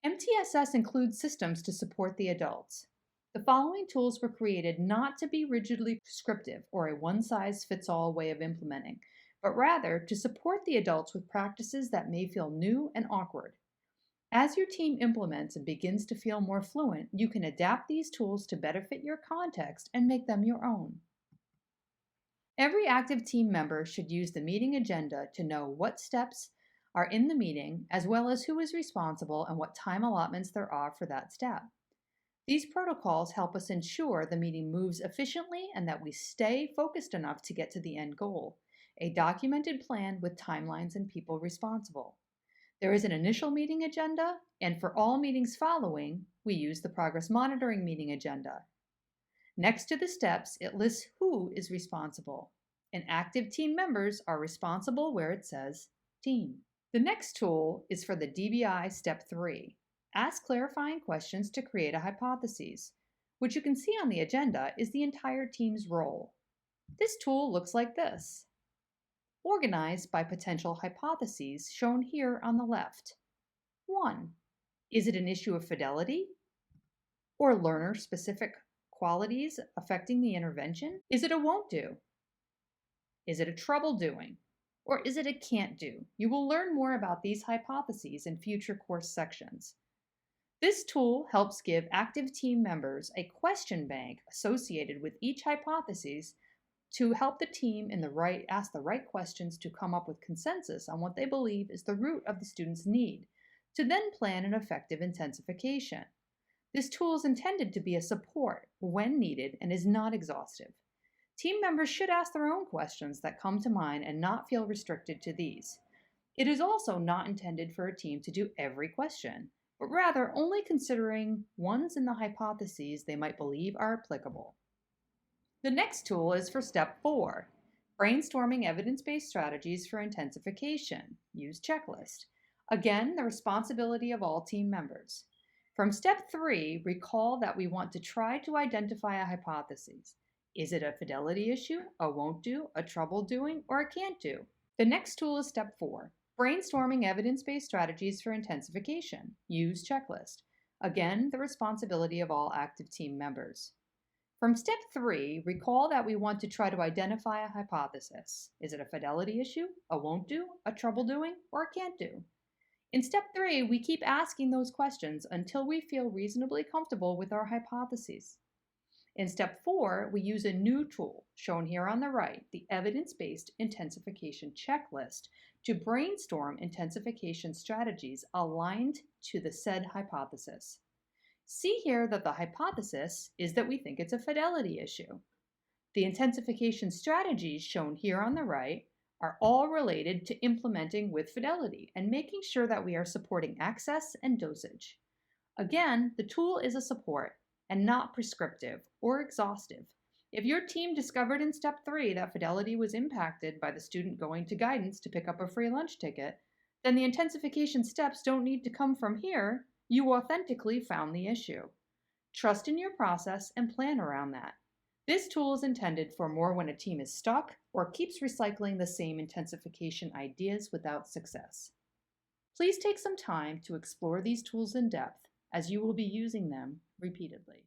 MTSS includes systems to support the adults. The following tools were created not to be rigidly prescriptive or a one-size-fits-all way of implementing, but rather to support the adults with practices that may feel new and awkward. As your team implements and begins to feel more fluent, you can adapt these tools to better fit your context and make them your own. Every active team member should use the meeting agenda to know what steps are in the meeting, as well as who is responsible and what time allotments there are for that step. These protocols help us ensure the meeting moves efficiently and that we stay focused enough to get to the end goal, a documented plan with timelines and people responsible. There is an initial meeting agenda, and for all meetings following, we use the progress monitoring meeting agenda. Next to the steps, it lists who is responsible, and active team members are responsible where it says team. The next tool is for the DBI Step 3. Ask clarifying questions to create a hypothesis. What you can see on the agenda is the entire team's role. This tool looks like this, organized by potential hypotheses shown here on the left. 1. Is it an issue of fidelity or learner-specific qualities affecting the intervention? Is it a won't do? Is it a trouble doing? Or is it a can't do? You will learn more about these hypotheses in future course sections. This tool helps give active team members a question bank associated with each hypothesis to help the team ask the right questions to come up with consensus on what they believe is the root of the student's need, to then plan an effective intensification. This tool is intended to be a support when needed and is not exhaustive. Team members should ask their own questions that come to mind and not feel restricted to these. It is also not intended for a team to do every question, but rather only considering ones in the hypotheses they might believe are applicable. The next tool is for Step 4, Brainstorming Evidence-Based Strategies for Intensification. Use checklist. Again, the responsibility of all team members. From Step 3, recall that we want to try to identify a hypothesis. Is it a fidelity issue, a won't do, a trouble doing, or a can't do? The next tool is Step 4, Brainstorming Evidence-Based Strategies for Intensification. Use checklist. Again, the responsibility of all active team members. From Step 3, recall that we want to try to identify a hypothesis. Is it a fidelity issue, a won't do, a trouble doing, or a can't do? In Step 3, we keep asking those questions until we feel reasonably comfortable with our hypotheses. In Step 4, we use a new tool, shown here on the right, the Evidence-Based Intensification Checklist, to brainstorm intensification strategies aligned to the said hypothesis. See here that the hypothesis is that we think it's a fidelity issue. The intensification strategies shown here on the right are all related to implementing with fidelity and making sure that we are supporting access and dosage. Again, the tool is a support and not prescriptive or exhaustive. If your team discovered in Step 3 that fidelity was impacted by the student going to guidance to pick up a free lunch ticket, then the intensification steps don't need to come from here. You authentically found the issue. Trust in your process and plan around that. This tool is intended for more when a team is stuck or keeps recycling the same intensification ideas without success. Please take some time to explore these tools in depth, as you will be using them repeatedly.